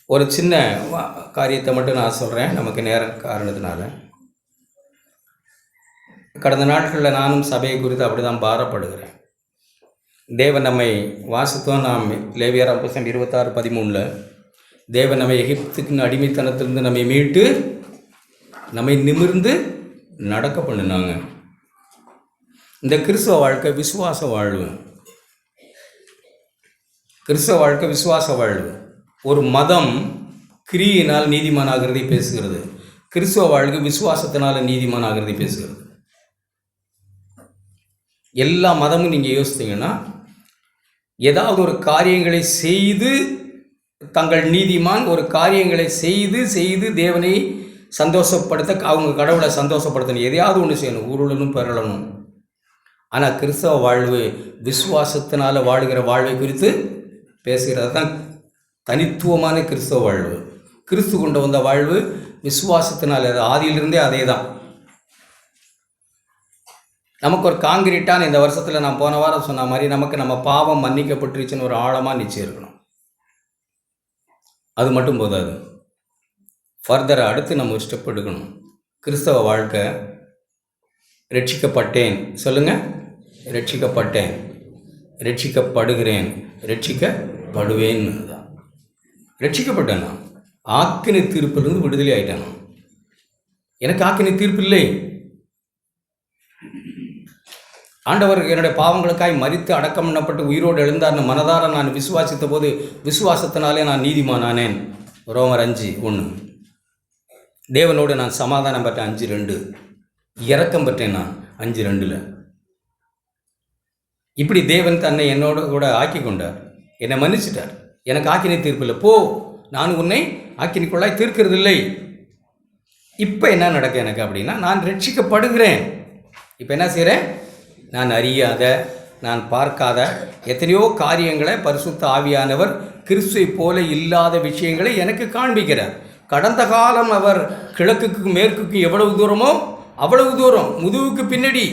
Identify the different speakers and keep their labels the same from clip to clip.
Speaker 1: ஒரு சின்ன காரியத்தை மட்டும் நான் சொல்கிறேன், நமக்கு நேர காரணத்தினால. கடந்த நாட்களில் நானும் சபையை குறித்து அப்படி தான் பாரப்படுகிறேன். தேவன் நம்மை வாசித்தோம். நாம் லேவியர் 26:13 தேவன் நம்மை எகிப்துக்கு அடிமைத்தனத்திலிருந்து நம்மை மீட்டு நம்மை நிமிர்ந்து நடக்க பண்ணினாங்க. இந்த கிறிஸ்தவ வாழ்க்கை விசுவாச வாழ்வு. கிறிஸ்தவ வாழ்க்கை விசுவாச வாழ்வு. ஒரு மதம் கிரியினால் நீதிமானாகிறதை பேசுகிறது. கிறிஸ்தவ வாழ்க்கை விசுவாசத்தினால நீதிமானாகிறதை பேசுகிறது. எல்லா மதமும் நீங்கள் யோசித்தீங்கன்னா ஏதாவது ஒரு காரியங்களை செய்து தங்கள் நீதிமான், ஒரு காரியங்களை செய்து செய்து தேவனை சந்தோஷப்படுத்த, அவங்க கடவுளை சந்தோஷப்படுத்தணும், எதையாவது ஒன்று செய்யணும், உருளனும் பெறலனும். ஆனால் கிறிஸ்தவ வாழ்வு விசுவாசத்தினால் வாழுகிற வாழ்வை குறித்து பேசுகிறது தான் தனித்துவமான கிறிஸ்தவ வாழ்வு. கிறிஸ்து கொண்டு வந்த வாழ்வு விசுவாசத்தினால், ஆதியிலிருந்தே அதே தான். நமக்கு ஒரு காங்கிரீட்டான, இந்த வருஷத்தில் நான் போன வாரம் சொன்ன மாதிரி, நமக்கு நம்ம பாவம் மன்னிக்கப்பட்டுருச்சுன்னு ஒரு ஆழமாக நிச்சயம் இருக்கணும். அது மட்டும் போதாது, ஃபர்தராக அடுத்து நம்ம ஒரு ஸ்டெப் எடுக்கணும். கிறிஸ்தவ வாழ்க்கை ரட்சிக்கப்பட்டேன் சொல்லுங்கள், ரட்சிக்கப்பட்டேன், ரட்சிக்கப்படுகிறேன், ரட்சிக்கப்படுவேன்னு தான். ரட்சிக்கப்பட்டேன், ஆக்கினை தீர்ப்பிலிருந்து விடுதலை ஆகிட்டேன். எனக்கு ஆக்கினை தீர்ப்பு இல்லை. ஆண்டவர் என்னுடைய பாவங்களுக்காய் மரித்து அடக்கம் பண்ணப்பட்டு உயிரோடு எழுந்தார்னு மனதார நான் விசுவாசித்த போது விசுவாசத்தினாலே நான் நீதிமானானேன். ரோமர் 5:1. தேவனோடு நான் சமாதானம் பெற்றேன் 5:2. இரக்கம் பெற்றேன் நான் 5:2. இப்படி தேவன் தன்னை என்னோட கூட ஆக்கி கொண்டார், என்னை மன்னிச்சிட்டார். எனக்கு ஆக்கினை தீர்ப்பு இல்லை. போ, நான் உன்னை ஆக்கினிக்குள்ளாய் தீர்க்கிறதில்லை. இப்போ என்ன நடக்க எனக்கு அப்படின்னா, நான் ரட்சிக்கப்படுகிறேன். இப்போ என்ன செய்கிறேன்? நான் அறியாத, நான் பார்க்காத எத்தனையோ காரியங்களை பரிசுத்த ஆவியானவர் கிறிஸ்துவை போல இல்லாத விஷயங்களை எனக்கு காண்பிக்கிறார். கடந்த காலம் அவர் கிழக்குக்கு மேற்குக்கு எவ்வளவு தூரமோ அவ்வளவு தூரம், முதுகுக்கு பின்னாடி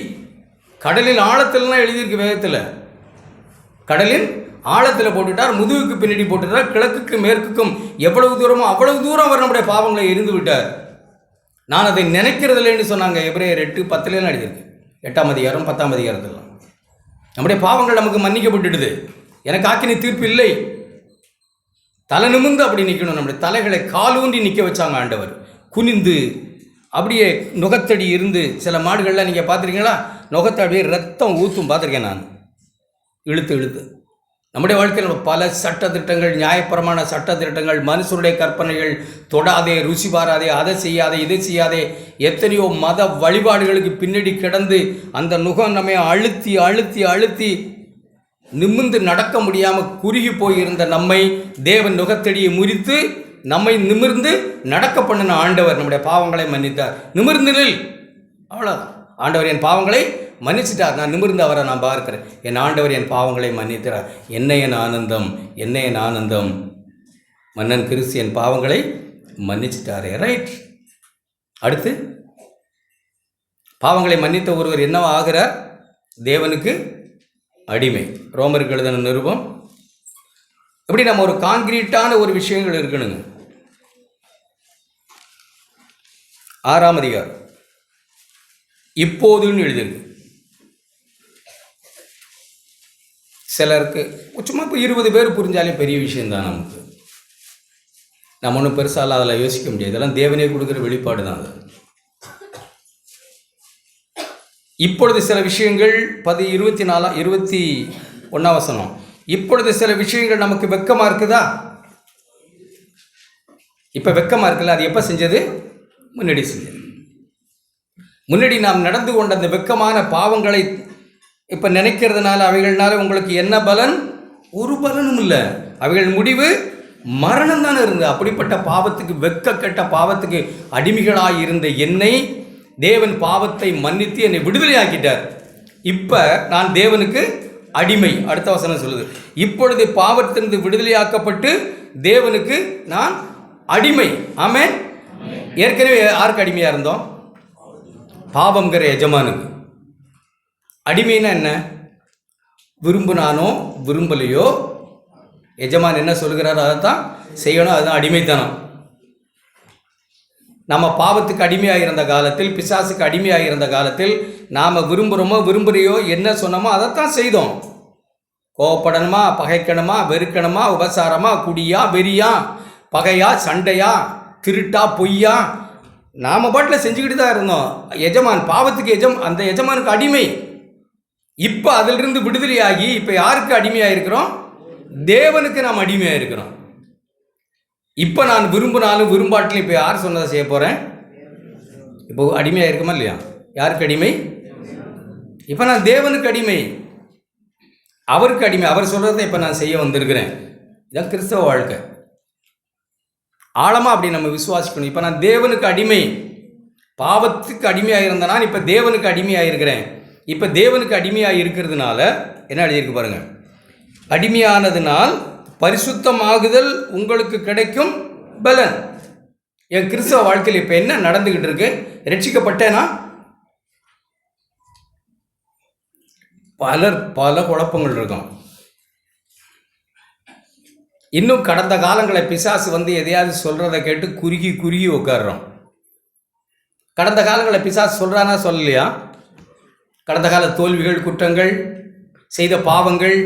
Speaker 1: கடலின் ஆழத்தில்தான் எழுதியிருக்கு வேதத்தில். கடலின் ஆழத்தில் போட்டுட்டார், முதுகுக்கு பின்னாடி போட்டுட்டார். கிழக்குக்கு மேற்குக்கும் எவ்வளவு தூரமோ அவ்வளவு தூரம் அவர் நம்முடைய பாவங்களை எரிந்து விட்டார். நான் அதை நினைக்கிறதில்லைன்னு சொன்னாங்க. எபிரேயர் 8:10 எழுதியிருக்கு. 8ஆம் அதிகாரம் 10ஆம் அதிகாரத்திலாம் நம்முடைய பாவங்கள் நமக்கு மன்னிக்கப்பட்டுடுது. எனக்கு ஆக்கினை தீர்ப்பு இல்லை. தலை நிமிர்ந்து அப்படி நிற்கணும். நம்முடைய தலைகளை காலூன்றி நிற்க வச்சாங்க ஆண்டவர். குனிந்து அப்படியே நுகத்தடி இருந்து, சில மாடுகள்லாம் நீங்கள் பார்த்துருக்கீங்களா, நுகத்தடியே ரத்தம் ஊற்றும் பார்த்துருக்கேன் நான். இழுத்து நம்முடைய வாழ்க்கையில் பல சட்டத்திட்டங்கள், நியாயப்பிரமாண சட்டத்திட்டங்கள், மனுஷருடைய கற்பனைகள், தொடாதே, ருசி பாராதே, அதை செய்யாதே, இதை செய்யாதே, எத்தனையோ மத வழிபாடுகளுக்கு பின்னாடி கிடந்து அந்த நுகம் நம்மை அழுத்தி அழுத்தி அழுத்தி நிமிர்ந்து நடக்க முடியாமல் குறுகி போயிருந்த நம்மை தேவன் நுகத்தடியை முறித்து நம்மை நிமிர்ந்து நடக்க பண்ணின ஆண்டவர் நம்முடைய பாவங்களை மன்னித்தார். நிமிர்ந்து நில், அவ்வளோதான். ஆண்டவர் என் பாவங்களை மன்னிச்சிட்டார். நான் நிமிர்ந்து அவரை நான் பார்க்கிறேன். என் ஆண்டவர் என் பாவங்களை மன்னித்தார். என்ன என் ஆனந்தம், என்ன என் ஆனந்தம். மன்னன் கிறிஸ்து என் பாவங்களை மன்னிச்சிட்டாரே. ரைட். அடுத்து, பாவங்களை மன்னித்த ஒருவர் என்னவா ஆகிறார்? தேவனுக்கு அடிமை. ரோமருக்கு எழுதின நிருபம். இப்படி நம்ம ஒரு கான்கிரீட்டான ஒரு விஷயங்கள் இருக்கணுங்க. 6ஆம் அதிகாரம் இப்போதுன்னு எழுதிருக்கு. சிலருக்கு சும்மா இப்போ 20 பேர் புரிஞ்சாலே பெரிய விஷயம்தான். நமக்கு நம்ம ஒன்றும் பெருசால அதில் யோசிக்க முடியாது. இதெல்லாம் தேவனே கொடுக்குற வெளிப்பாடு தான். அது இப்பொழுது சில விஷயங்கள் 21 இப்பொழுது சில விஷயங்கள் நமக்கு வெக்கமாக இருக்குதா? இப்போ வெக்கமாக இருக்குல்ல, அது எப்போ செஞ்சது? முன்னாடி செஞ்சது. முன்னாடி நாம் நடந்து கொண்ட அந்த வெக்கமான பாவங்களை இப்போ நினைக்கிறதுனால அவைகள்னால உங்களுக்கு என்ன பலன்? ஒரு பலனும் இல்லை. அவைகள் முடிவு மரணம் தானே இருந்தது. அப்படிப்பட்ட பாவத்துக்கு, வெக்க கெட்ட பாவத்துக்கு அடிமைகளாக இருந்த என்னை தேவன் பாவத்தை மன்னித்து என்னை விடுதலை ஆக்கிட்டார். இப்போ நான் தேவனுக்கு அடிமை. அடுத்த வசனம் சொல்லுது, இப்பொழுது பாவத்திலிருந்து விடுதலையாக்கப்பட்டு தேவனுக்கு நான் அடிமை. ஆமென். ஏற்கனவே யாருக்கு அடிமையாக இருந்தோம்? பாவம்ங்கிற எஜமானுக்கு. அடிமைன்னா என்ன? விரும்பினானோ விரும்பலையோ எஜமான் என்ன சொல்கிறாரோ அதை தான் செய்யணும். அதுதான் அடிமைத்தனம். நம்ம பாவத்துக்கு அடிமையாக இருந்த காலத்தில், பிசாசுக்கு அடிமையாக இருந்த காலத்தில் நாம் விரும்புகிறோமோ விரும்புகிறையோ என்ன சொன்னோமோ அதைத்தான் செய்தோம். கோவப்படணுமா, பகைக்கணுமா, வெறுக்கணுமா, உபசாரமா, குடியா, வெறியா, பகையா, சண்டையா, திருட்டா, பொய்யா, நாம் பாட்டில் செஞ்சுக்கிட்டு தான் இருந்தோம். எஜமான் பாவத்துக்கு அந்த எஜமானுக்கு அடிமை. இப்போ அதிலிருந்து விடுதலையாகி இப்போ யாருக்கு அடிமையாக இருக்கிறோம்? தேவனுக்கு நாம் அடிமையாக இருக்கிறோம். இப்போ நான் விரும்பினாலும் விரும்பாட்டிலும் இப்போ யார் சொன்னதை செய்ய போகிறேன்? இப்போ அடிமையாக இருக்குமா இல்லையா? யாருக்கு அடிமை? இப்போ நான் தேவனுக்கு அடிமை, அவருக்கு அடிமை. அவர் சொல்கிறத இப்போ நான் செய்ய வந்திருக்கிறேன். இதான் கிறிஸ்தவ வாழ்க்கை. ஆழமாக அப்படி நம்ம விசுவாசிக்கணும். இப்போ நான் தேவனுக்கு அடிமை. பாவத்துக்கு அடிமையாக இருந்த நான் இப்போ தேவனுக்கு அடிமையாக இருக்கிறேன். இப்போ தேவனுக்கு அடிமையாக இருக்கிறதுனால என்ன எழுதியிருக்கு பாருங்கள். அடிமையானதுனால் பரிசுத்தமாகுதல் உங்களுக்கு கிடைக்கும் பலன். என் கிறிஸ்தவ வாழ்க்கையில் இப்போ என்ன நடந்துக்கிட்டு இருக்கு? ரட்சிக்கப்பட்டேனா? பல குழப்பங்கள் இருக்கும். இன்னும் கடந்த காலங்களை பிசாசு எதையாவது சொல்கிறத கேட்டு குறுகி உட்காடுறோம். கடந்த காலங்களை பிசாசு சொல்கிறானா சொல்லலையா? கடந்த கால தோல்விகள், குற்றங்கள், செய்த பாவங்கள்,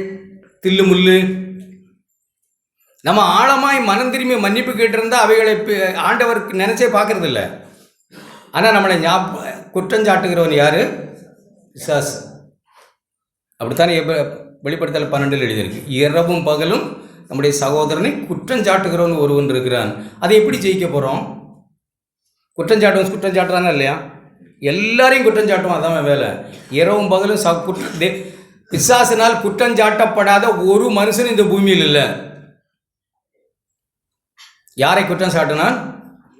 Speaker 1: தில்லுமுள்ளு, நம்ம ஆழமாய் மனம் திரும்பி மன்னிப்பு கேட்டிருந்தால் அவைகளை ஆண்டவருக்கு நினச்சே பார்க்கறது இல்லை. ஆனால் நம்மளை குற்றஞ்சாட்டுகிறவன் யார்? பிசாசு. அப்படித்தானே வெளிப்படுத்தல் 12 எழுதியிருக்கு. இரவும் பகலும் நம்முடைய சகோதரனை குற்றஞ்சாட்டுகிறவன் ஒருவன் இருக்கிறான். அதை எப்படி ஜெயிக்க போகிறோம்? குற்றஞ்சாட்டுறானா இல்லையா? எல்லாரையும் குற்றஞ்சாட்டுவான். அதான் வேலை. இரவும் பகலும் பிசாசினால் குற்றஞ்சாட்டப்படாத ஒரு மனுஷன் இந்த பூமியில் இல்லை. யாரை குற்றம் சாட்டினான்?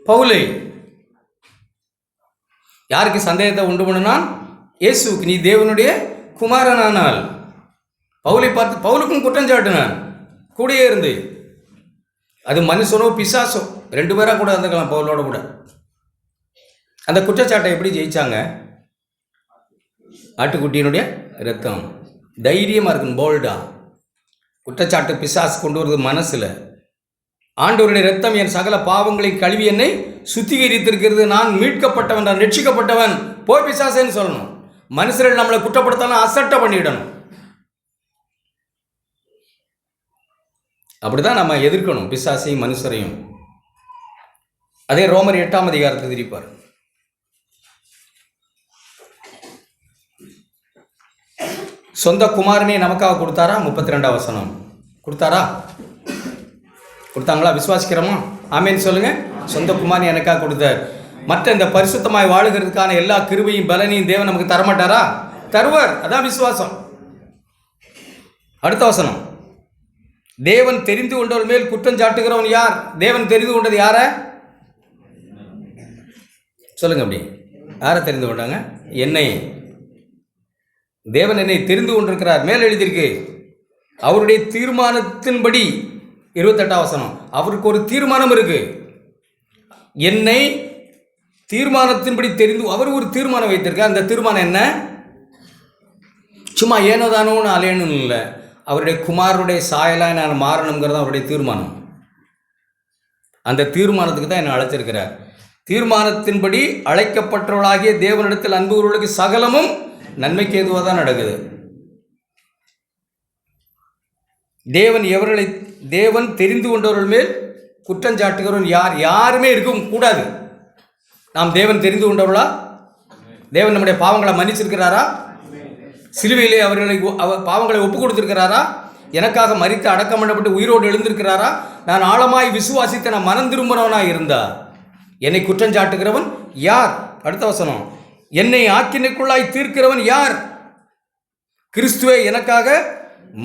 Speaker 1: பவுலை. யாருக்கு சந்தேகத்தை உண்டு பண்ணினான்? இயேசுவுக்கு. நீ தேவனுடைய குமாரனானால். பவுலை பார்த்து பவுலுக்கும் குற்றம் சாட்டினான் கூடயே இருந்து. அது மனுஷனோ பிசாசோ 2 பேராக கூட இருந்துக்கலாம் பவுலோட கூட. அந்த குற்றச்சாட்டை எப்படி ஜெயிச்சாங்க? ஆட்டுக்குட்டியினுடைய இரத்தம். தைரியமாக இருக்கணும், போல்டா. குற்றச்சாட்டு பிசாசு கொண்டு வருது மனசில். ஆண்டவருடைய இரத்தம் என் சகல பாவங்களை கழுவி என்னை சுத்திகரித்திருக்கிறது, நான் மீட்கப்பட்டவன், நான் ரட்சிக்கப்பட்டவன், போய் பிசாசேன்னு சொல்லணும். மனுஷர்கள் நம்மளை குற்றப்படுத்தாலும் அசட்டை பண்ணிடணும். அப்படிதான் நம்ம எதிர்க்கணும் பிசாசையும் மனுஷரையும். அதே ரோமர் 8ஆம் அதிகாரத்தை திரிப்பார். சொந்த குமாரனே நமக்காக கொடுத்தாரா? 32ஆம் வசனம். கொடுத்தாரா? கொடுத்தாங்களா? விசுவாசிக்கிறோமா? ஆமேன்னு சொல்லுங்க. சொந்த குமாரனை எனக்காக கொடுத்தார். மற்ற இந்த பரிசுத்தமாய் வாழுகிறதுக்கான எல்லா கிருபையும் பலனையும் தேவன் நமக்கு தரமாட்டாரா? தருவார். அதான் விசுவாசம். அடுத்த வசனம். தேவன் தெரிந்து கொண்டவர் மேல் குற்றம் சாட்டுகிறவன் யார்? தேவன் தெரிந்து கொண்டது யார சொல்லுங்க. அப்படி யாரை தெரிந்து கொண்டாங்க? என்னை. தேவன் என்னை தெரிந்து கொண்டிருக்கிறார். மேல் எழுதியிருக்கு. அவருடைய தீர்மானத்தின்படி 28ஆம் வசனம். அவருக்கு ஒரு தீர்மானம் இருக்கு. என்னை தீர்மானத்தின்படி தெரிந்து அவர் ஒரு தீர்மானம் வைத்திருக்கார். அந்த தீர்மானம் என்ன? சும்மா ஏனோதானோன்னு அலையணும் இல்லை. அவருடைய குமாரனுடைய சாயலாக நான் மாறணுங்கிறது அவருடைய தீர்மானம். அந்த தீர்மானத்துக்கு தான் என்னை அழைச்சிருக்கிறார். தீர்மானத்தின்படி அழைக்கப்பட்டவர்களாகிய தேவனிடத்தில் அன்புகளுக்கு சகலமும் நன்மைக்கு ஏதுவாக தான் நடக்குது. தேவன் தெரிந்து கொண்டவர்கள் மேல் குற்றஞ்சாட்டுகிறவன் யார்? யாருமே இருக்கும் கூடாது. நாம் தேவன் தெரிந்து கொண்டவர்களா? தேவன் நம்முடைய பாவங்களை மன்னிச்சிருக்கிறாரா? சிலுவையிலே பாவங்களை ஒப்பு கொடுத்திருக்கிறாரா? எனக்காக மரித்து அடக்கம் பண்ணப்பட்டு உயிரோடு எழுந்திருக்கிறாரா? நான் ஆழமாய் விசுவாசித்த நான் மனம் திரும்புகிறவனாக இருந்தா என்னை குற்றஞ்சாட்டுகிறவன் யார்? அடுத்த வசனம். என்னை ஆக்கினைக்குள்ளாய் தீர்க்கிறவன் யார்? கிறிஸ்துவே எனக்காக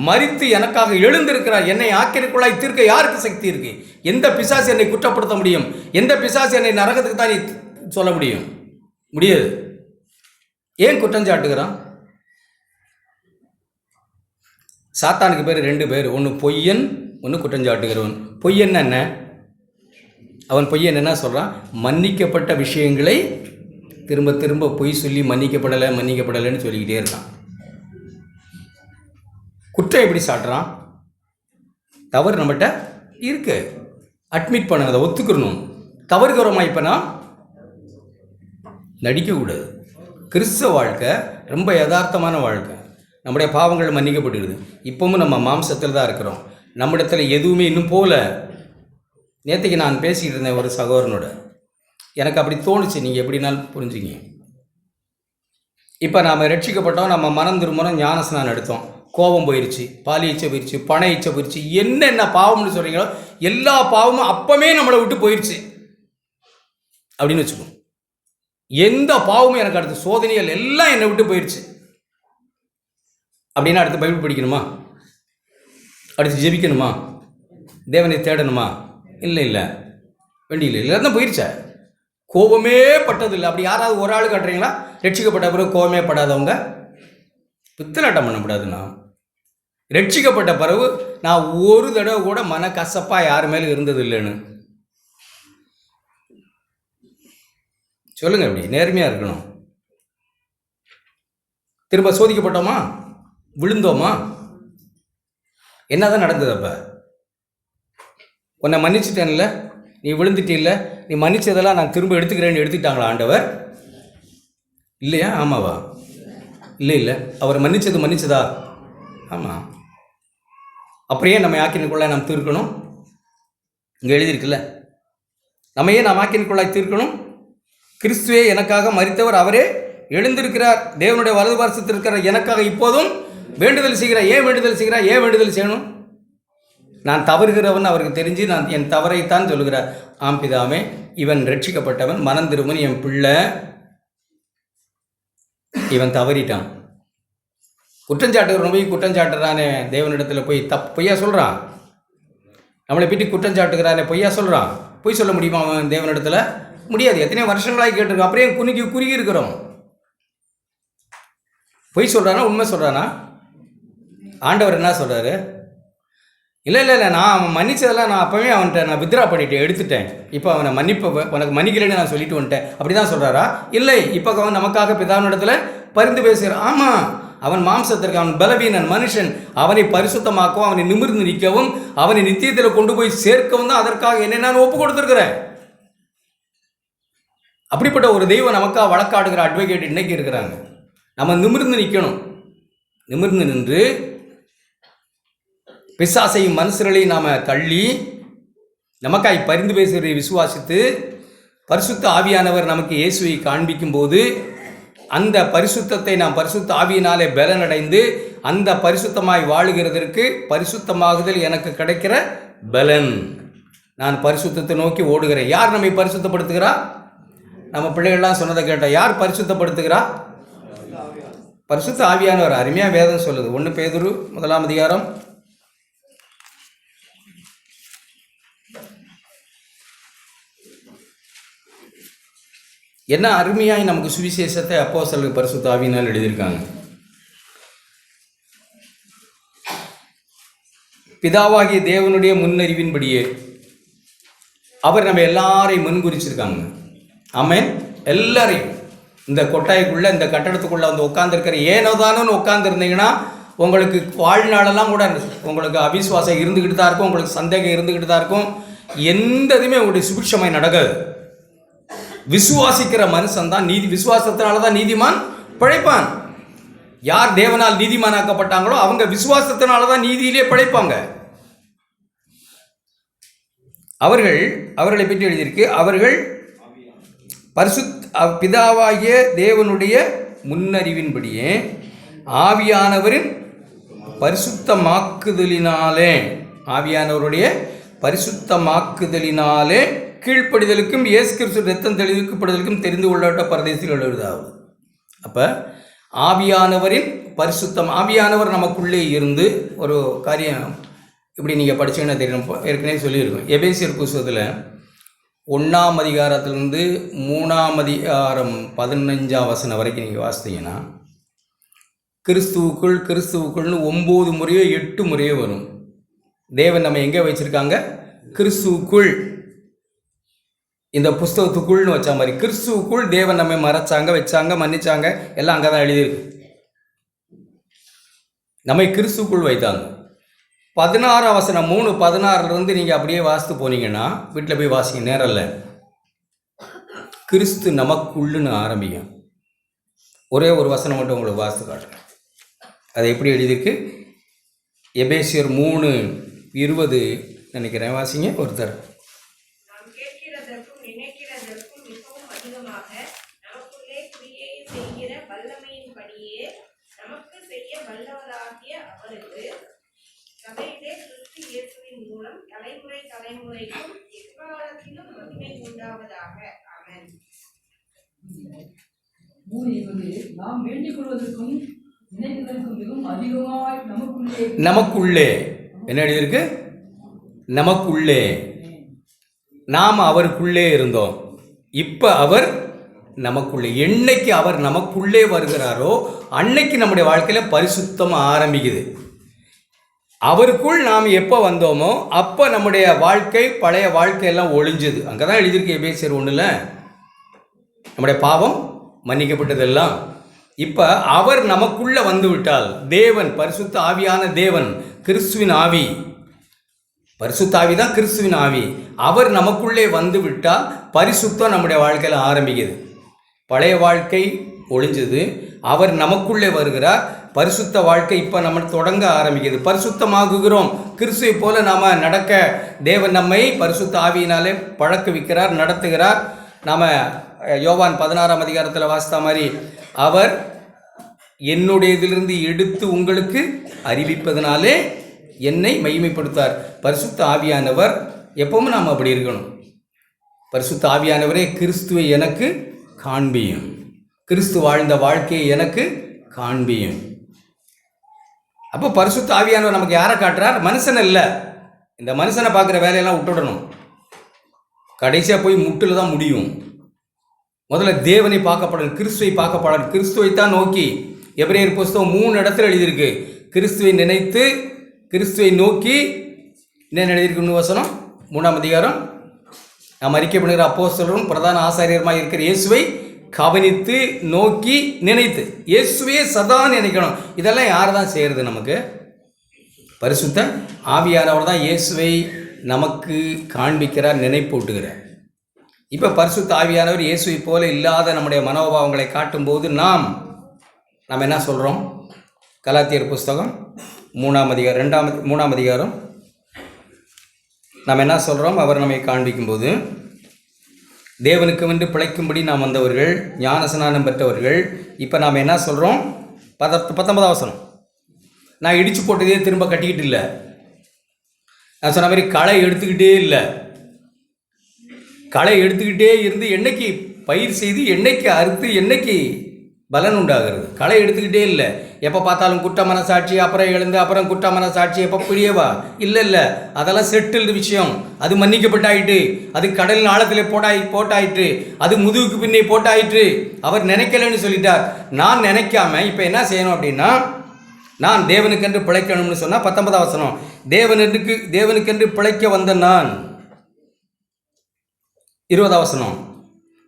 Speaker 1: மரித்து எனக்காக எழுந்திருக்கிறார். என்னை ஆக்கினைக்குள்ளாய் தீர்க்க யாருக்கு சக்தி இருக்கு? எந்த பிசாசு என்னை குற்றப்படுத்த முடியும்? எந்த பிசாசு என்னை நரகத்துக்கு தான் சொல்ல முடியும்? முடியாது. ஏன் குற்றஞ்சாட்டுகிறான்? சாத்தானுக்கு பேர் 2 பேர். ஒன்று பொய்யன், ஒன்று குற்றஞ்சாட்டுகிறவன். பொய்யன் என்ன? அவன் பொய்யன் என்ன சொல்கிறான்? மன்னிக்கப்பட்ட விஷயங்களை திரும்ப திரும்ப பொய் சொல்லி மன்னிக்கப்படலைன்னு சொல்லிக்கிட்டே இருக்கான். குற்றம் எப்படி சாட்டுறான்? தவறு நம்மகிட்ட இருக்கு, அட்மிட் பண்ணுங்க, அதை ஒத்துக்கணும். தவறுகிறோமா? இப்போ நான் நடிக்கக்கூடாது. கிறிஸ்தவ வாழ்க்கை ரொம்ப யதார்த்தமான வாழ்க்கை. நம்முடைய பாவங்கள் மன்னிக்கப்பட்டுடுது. இப்போவும் நம்ம மாம்சத்தில் தான் இருக்கிறோம். நம்மிடத்தில் எதுவுமே இன்னும் போகல. நேற்றுக்கு நான் பேசிக்கிட்டு இருந்தேன் ஒரு சகோதரனோட. எனக்கு அப்படி தோணுச்சு, நீங்கள் எப்படினாலும் புரிஞ்சுங்க. இப்போ நாம் ரட்சிக்கப்பட்டோம், நம்ம மனம் திரும்பணும், ஞானஸ்நானம் எடுத்தோம், கோபம் போயிடுச்சு, பாலி இச்சை போயிடுச்சு, பண இச்சை போயிடுச்சு, என்னென்ன பாவம்னு சொல்கிறீங்களோ எல்லா பாவமும் அப்பமே நம்மளை விட்டு போயிடுச்சு அப்படின்னு வச்சுக்கோங்க. எந்த பாவமும் எனக்கு அடுத்த சோதனைகள் எல்லாம் என்னை விட்டு போயிடுச்சு அப்படின்னா அடுத்து பைபிள் படிக்கணுமா? அடுத்து ஜெபிக்கணுமா? தேவனை தேடணுமா? இல்லை இல்லை, வேண்டியில்லை. இல்லை தான் போயிடுச்சா? கோபமே பட்டதில்லை. அப்படி யாராவது ஒரு ஆள் காட்டுறீங்களா? ரட்சிக்கப்பட்ட பிறகு கோபமே படாதவங்க பித்தலாட்டம் பண்ணக்கூடாதுண்ணா. ரட்சிக்கப்பட்ட பிறகு நான் ஒரு தடவை கூட மனக்கசப்பாக யார் மேலும் இருந்தது இல்லைன்னு சொல்லுங்க. அப்படி நேர்மையாக இருக்கணும். திரும்ப சோதிக்கப்பட்டோமா? விழுந்தோமா? என்னதான் நடந்தது? அப்போ உன்னை மன்னிச்சிட்டேன்ல, நீ விழுந்துட்டில்ல, நீ மன்னிச்சதெல்லாம் நான் திரும்ப எடுத்துக்கிறேன்னு எடுத்துக்கிட்டாங்களா ஆண்டவர்? இல்லையா? ஆமாவா? இல்லை இல்லை, அவர் மன்னிச்சதா? ஆமாம். அப்படியே நம்ம ஆக்கினுக்குள்ளாய் நாம் தீர்க்கணும். இங்கே எழுதியிருக்குல்ல, நம்ம ஏன் நாம் ஆக்கினுக்குள்ளாய் தீர்க்கணும்? கிறிஸ்துவே எனக்காக மரித்தவர், அவரே எழுந்திருக்கிறார், தேவனுடைய வலது பார்சத்தில் இருக்கிற எனக்காக இப்போதும் வேண்டுதல் செய்கிறார். ஏன் வேண்டுதல் செய்கிறார்? ஏன் வேண்டுதல் செய்யணும்? நான் தவறுகிறவன் அவருக்கு தெரிஞ்சு நான் என் தவறைத்தான் சொல்லுகிறார். ஆம் பிதாவே, இவன் ரட்சிக்கப்பட்டவன், மனம் திரும்பும் என் பிள்ளை, இவன் தவறிட்டான். குற்றஞ்சாட்டுகிறவன் போய் குற்றஞ்சாட்டுறானே தேவனிடத்தில் போய் பொய்யா சொல்கிறான். நம்மளை பற்றி குற்றஞ்சாட்டுகிறானே பொய்யா சொல்கிறான். பொய் சொல்ல முடியுமா அவன் தேவனிடத்தில்? முடியாது. எத்தனையோ வருஷங்களாக கேட்டிருக்கோம், அப்படியே குறுகி இருக்கிறோம். பொய் சொல்கிறானா உண்மை சொல்கிறானா? ஆண்டவர் என்ன சொல்கிறாரு? இல்லை இல்லை இல்லை, நான் அவன் மன்னிச்சதெல்லாம் நான் அப்போவே அவன்கிட்ட நான் வித்ரா பண்ணிட்டேன், எடுத்துட்டேன். இப்போ அவனை உனக்கு மன்னிக்கலைன்னு நான் சொல்லிட்டு வந்துட்டேன், அப்படி தான் சொல்கிறாரா? இல்லை, இப்போ அவன் நமக்காக பிதாவினிடத்தில் பரிந்து பேசுகிறான். ஆமாம், அவன் மாம்சத்திற்கு, அவன் பலவீனன் மனுஷன், அவனை பரிசுத்தமாக்கவும், அவனை நிமிர்ந்து நிற்கவும், அவனை நித்தியத்தில் கொண்டு போய் சேர்க்கவும் தான் அதற்காக என்னை நான் ஒப்பு கொடுத்துருக்கிறேன். அப்படிப்பட்ட ஒரு தெய்வம் நமக்காக வழக்காடுகிற அட்வொகேட் இன்னைக்கு இருக்கிறாங்க. நம்ம நிமிர்ந்து நிற்கணும். நிமிர்ந்து நின்று பிசாசையும் மனுஷர்களையும் நாம் தள்ளி நமக்காய் பரிந்து பேசுகிறதை விசுவாசித்து பரிசுத்த ஆவியானவர் நமக்கு இயேசுவை காண்பிக்கும் போது அந்த பரிசுத்தத்தை நாம் பரிசுத்த ஆவியினாலே பலனடைந்து அந்த பரிசுத்தமாய் வாழுகிறதற்கு பரிசுத்தமாகுதல் எனக்கு கிடைக்கிற பலன். நான் பரிசுத்தத்தை நோக்கி ஓடுகிறேன். யார் நம்மை பரிசுத்தப்படுத்துகிறா? நம்ம பிள்ளைகள்லாம் சொன்னதை கேட்டால் யார் பரிசுத்தப்படுத்துகிறா? பரிசுத்த ஆவியானவர். அருமையாக வேதம் சொல்லுது. 1 பேதுரு 1 அதிகாரம் 1 அருமையாய் நமக்கு சுவிசேஷத்தை அப்போஸ்தலர்கள் பரிசுத்த ஆவியினால் எழுதியிருக்காங்க. பிதாவாகிய தேவனுடைய முன்னறிவின்படியே அவர் நம்ம எல்லாரையும் முன்குறிச்சிருக்காங்க. ஆமென். எல்லாரையும் இந்த கொட்டாய்க்குள்ளே, இந்த கட்டடத்துக்குள்ளே வந்து உட்காந்துருக்கிற ஏனோதானு உட்காந்துருந்தீங்கன்னா உங்களுக்கு வாழ்நாளெல்லாம் கூட உங்களுக்கு அவிசுவாசம் இருந்துக்கிட்டு தான் இருக்கும், உங்களுக்கு சந்தேகம் இருந்துக்கிட்டு தான் இருக்கும். எந்த இதுவுமே உங்களுடைய சுபிட்சமாய் நடக்காது. விசுவாசிக்கிற மனுஷன் தான் விசுவாசத்தினால தான் நீதிமான் பிழைப்பான். யார் தேவனால் நீதிமானாக்கப்பட்டாங்களோ அவங்க விசுவாசத்தினால தான் நீதியிலே பிழைப்பாங்க. அவர்களை பற்றி எழுதியிருக்கு, அவர்கள் பிதாவாகிய தேவனுடைய முன்னறிவின்படியே ஆவியானவரின் பரிசுத்தமாக்குதலினாலே, ஆவியானவருடைய பரிசுத்தமாக்குதலினாலே கீழ்ப்படிதலுக்கும் இயேசு கிறிஸ்து ரத்தம் தெளிவிக்கப்படுதலுக்கும் தெரிந்து கொள்ளப்பட்ட பரதேசில் எழுதுவது. அப்போ ஆவியானவரின் பரிசுத்தம், ஆவியானவர் நமக்குள்ளே இருந்து ஒரு காரியம் இப்படி நீங்கள் படிச்சீங்கன்னா தெரியும், ஏற்கனவே சொல்லியிருக்கோம். எபேசியர் புஸ்தகத்தில் 1 அதிகாரத்திலிருந்து 3 அதிகாரம் 15 வசனம் வரைக்கும் நீங்கள் வாசித்தீங்கன்னா கிறிஸ்துவுக்குள்னு 9 முறையோ 8 முறையோ வரும். தேவன் நம்ம எங்கே வச்சுருக்காங்க? கிறிஸ்துவுக்குள், இந்த புஸ்தகத்துக்குள்னு வச்ச மாதிரி கிறிஸ்துவுக்குள் தேவன் நம்மை மறைச்சாங்க, வச்சாங்க, மன்னிச்சாங்க, எல்லாம் அங்கே தான் எழுதியிருக்கு. நம்மை கிறிஸ்துவுக்குள் வைத்தாங்க. 16 வசனம் 3:16 நீங்கள் அப்படியே வாசித்து போனீங்கன்னா, வீட்டில் போய் வாசிங்க, நேரம் இல்லை. கிறிஸ்து நமக்குள்ளுன்னு ஆரம்பிக்கும். ஒரே ஒரு வசனம் மட்டும் உங்களுக்கு வாசித்து காட்டுறேன். அது எப்படி எழுதியிருக்கு? எபேசியர் 3:20 நினைக்கிறேன், வாசிங்க ஒருத்தர். நமக்குள்ளே என்ன எழுதியிருக்கு? நமக்குள்ளே. நாம் அவருக்குள்ளே இருந்தோம், இப்போ அவர் நமக்குள்ளே. என்னைக்கு அவர் நமக்குள்ளே வருகிறாரோ அன்னைக்கு நம்முடைய வாழ்க்கையில் பரிசுத்தம் ஆரம்பிக்குது. அவருக்குள் நாம் எப்போ வந்தோமோ அப்போ நம்முடைய வாழ்க்கை, பழைய வாழ்க்கையெல்லாம் ஒழிஞ்சுது. அங்கே தான் எழுதியிருக்கு எபேசியர் 1 நம்முடைய பாவம் மன்னிக்கப்பட்டதெல்லாம். இப்போ அவர் நமக்குள்ளே வந்து விட்டால், தேவன், பரிசுத்த ஆவியான தேவன், கிறிஸ்துவின் ஆவி, பரிசுத்த ஆவி தான் கிறிஸ்துவின் ஆவி, அவர் நமக்குள்ளே வந்து விட்டால் பரிசுத்தம் நம்முடைய வாழ்க்கையில் ஆரம்பிக்குது. பழைய வாழ்க்கை ஒழிஞ்சது, அவர் நமக்குள்ளே வருகிறார், பரிசுத்த வாழ்க்கை இப்போ நம்ம தொடங்க ஆரம்பிக்குது. பரிசுத்தமாகுகிறோம். கிறிஸ்துவை போல நாம் நடக்க தேவன் நம்மை பரிசுத்த ஆவியினாலே பழக்குவிக்கிறார், நடத்துகிறார். நாம் யோவான் 16ஆம் அதிகாரத்தில் வாசித்த மாதிரி, அவர் என்னுடையதிலிருந்து எடுத்து உங்களுக்கு அறிவிப்பதனாலே என்னை மகிமைப்படுத்தார். பரிசுத்த ஆவியானவர் எப்பவும் நாம் அப்படி இருக்கணும். பரிசுத்த ஆவியானவரே கிறிஸ்துவை எனக்கு காண்பியும், கிறிஸ்து வாழ்ந்த வாழ்க்கையை எனக்கு காண்பியும். அப்போ பரிசுத்த ஆவியானவர் நமக்கு யாரை காட்டுறார்? மனுஷன் இல்லை. இந்த மனுஷனை பார்க்குற வேலையெல்லாம் விட்டுடணும். கடைசியாக போய் முட்டில் தான் முடியும். முதல்ல தேவனை பார்க்கப்படணும், கிறிஸ்துவை பார்க்கப்படணும். கிறிஸ்துவை தான் நோக்கி, எபிரேயர் புஸ்தகம் 3 இடத்துல எழுதியிருக்கு. கிறிஸ்துவை நினைத்து, கிறிஸ்துவை நோக்கி. என்ன எழுதியிருக்கு வசனம்? 3ஆம் அதிகாரம். நாம் அறிக்கை பண்ணுகிற அப்போஸ்தலரும் பிரதான ஆசாரியருமாய் இருக்கிற இயேசுவை கவனித்து, நோக்கி, நினைத்து. இயேசுவையே சதா நினைக்கணும். இதெல்லாம் யார் தான் செய்கிறது? நமக்கு பரிசுத்த ஆவியானவர் தான் இயேசுவை நமக்கு காண்பிக்கிறார், நினைப்பூட்டுகிறார். இப்போ பரிசுத்த ஆவியானவர் இயேசுவை போல இல்லாத நம்முடைய மனோபாவங்களை காட்டும்போது நாம் என்ன சொல்கிறோம்? கலாத்தியர் புஸ்தகம் 3ஆம் அதிகாரம் 3ஆம் அதிகாரம் நாம் என்ன சொல்கிறோம்? அவர் நம்மை காண்பிக்கும்போது, தேவனுக்கு வென்று பிழைக்கும்படி நாம் வந்தவர்கள், ஞான ஸ்நானம் பெற்றவர்கள். இப்போ நாம் என்ன சொல்கிறோம்? 19ஆம் வசனம். நான் இடித்து போட்டதே திரும்ப கட்டிக்கிட்டு இல்லை. நான் சொன்ன மாதிரி களை எடுத்துக்கிட்டே இல்லை. களை எடுத்துக்கிட்டே இருந்து என்னைக்கு பயிர் செய்து, என்னைக்கு அறுத்து, என்னைக்கு பலன் உண்டாகிறது? களை எடுத்துக்கிட்டே இல்லை. எப்போ பார்த்தாலும் குற்ற மனசாட்சி, அப்புறம் எழுந்து, அப்புறம் குற்ற மனசாட்சி, எப்போ புரியவா? இல்லை, அதெல்லாம் செட்டில்டு விஷயம். அது மன்னிக்கப்பட்டாயிட்டு, அது கடலின் ஆழத்தில் போட்டாயிற்று, அது முதுகுக்கு பின்னே போட்டாயிற்று. அவர் நினைக்கலன்னு சொல்லிட்டார். நான் நினைக்காம இப்போ என்ன செய்யணும் அப்படின்னா, நான் தேவனுக்கென்று பிழைக்கணும்னு சொன்னால் 19ஆம் வசனம், தேவனுக்கென்று பிழைக்க வந்த நான். 20ஆம் வசனம்,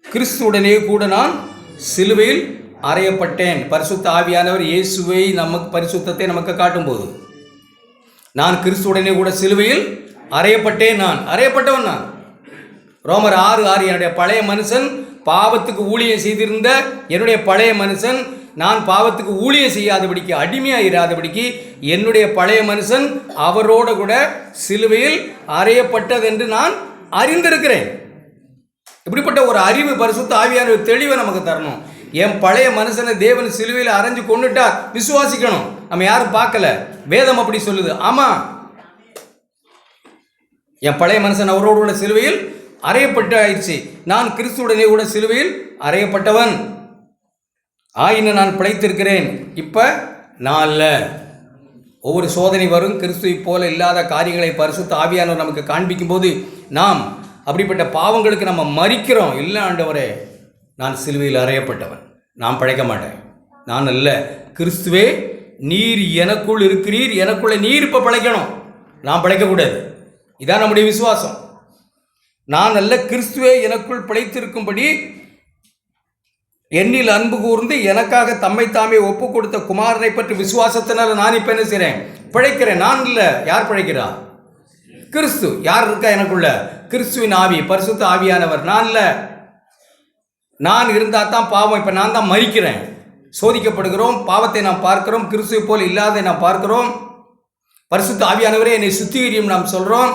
Speaker 1: கிறிஸ்துவுடனே கூட நான் சிலுவையில் அறையப்பட்டேன். பரிசுத்த ஆவியானவர் இயேசுவை நமக்கு, பரிசுத்தத்தை நமக்கு காட்டும்போது, நான் கிறிஸ்துவுடனே கூட சிலுவையில் அறையப்பட்டேன். நான் அறையப்பட்டவன். நான் ரோமர் 6:6, என்னுடைய பழைய மனுஷன், பாவத்துக்கு ஊழியம் செய்திருந்த என்னுடைய பழைய மனுஷன், நான் பாவத்துக்கு ஊழியம் செய்யாதபடிக்கு, அடிமையாக இராதபடிக்கு என்னுடைய பழைய மனுஷன் அவரோடு கூட சிலுவையில் அறையப்பட்டதென்று நான் அறிந்திருக்கிறேன். இப்படிப்பட்ட ஒரு அறிவு பரிசுத்த ஆவியானவர் தெளிவை நமக்கு தரணும். என் பழைய மனுஷனை தேவன் சிலுவையில் அரைஞ்சு கொண்டுட்டார், விசுவாசிக்கணும். நம்ம யாரும் பார்க்கல, வேதம் அப்படி சொல்லுது. ஆமாம், என் பழைய மனுஷன் அவரோடு கூட சிலுவையில் அறையப்பட்டு ஆயிடுச்சு. நான் கிறிஸ்துவுடனே கூட சிலுவையில் அறையப்பட்டவன் ஆயின நான் பிழைத்திருக்கிறேன். இப்போ நான் இல்லை. ஒவ்வொரு சோதனை வரும். கிறிஸ்துவை போல இல்லாத காரியங்களை பரிசுத்த ஆவியானவர் நமக்கு காண்பிக்கும் போது நாம் அப்படிப்பட்ட பாவங்களுக்கு நம்ம மறிக்கிறோம். இல்லை ஆண்டவரே, நான் சிலுவையில் அறையப்பட்டவன், நான் பிழைக்க மாட்டேன், நான் அல்ல, கிறிஸ்துவே நீர் எனக்குள் இருக்கிறீர், எனக்குள்ள நீர் இப்போ பிழைக்கணும், நான் பிழைக்கக்கூடாது. இதான் நம்முடைய விசுவாசம். நான் அல்ல, கிறிஸ்துவே எனக்குள் பிழைத்திருக்கும்படி என்னில் அன்பு கூர்ந்து எனக்காக தம்மை தாமே ஒப்பு கொடுத்த குமாரனை பற்றி விசுவாசத்தினால் நான் இப்போ என்ன செய்கிறேன்? பிழைக்கிறேன். நான் இல்லை, யார் பிழைக்கிறா? கிறிஸ்து. யார் இருக்கா எனக்குள்ள? கிறிஸ்துவின் ஆவி, பரிசுத்த ஆவியானவர். நான் இல்லை. நான் இருந்தால் தான் பாவம். இப்போ நான் தான் மரிக்கிறேன். சோதிக்கப்படுகிறோம், பாவத்தை நாம் பார்க்கிறோம், கிறிஸ்துவை போல் இல்லாத நாம் பார்க்கிறோம். பரிசுத்த ஆவியானவரே என்னை சுத்திகரியும் நாம் சொல்கிறோம்.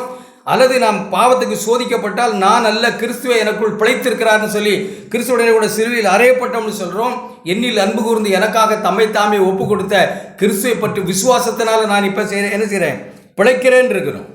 Speaker 1: அல்லது நாம் பாவத்துக்கு சோதிக்கப்பட்டால் நான் அல்ல, கிறிஸ்துவை எனக்குள் பிழைத்திருக்கிறார்னு சொல்லி கிறிஸ்துவுடைய கூட சிலுவையில் அறையப்பட்டோம்னு சொல்கிறோம். என்னில் அன்பு கூர்ந்து எனக்காக தம்மை தாமே ஒப்பு கொடுத்த கிறிஸ்துவை பற்றி விசுவாசத்தினால நான் இப்போ என்ன செய்கிறேன்? பிழைக்கிறேன் இருக்கிறோம்.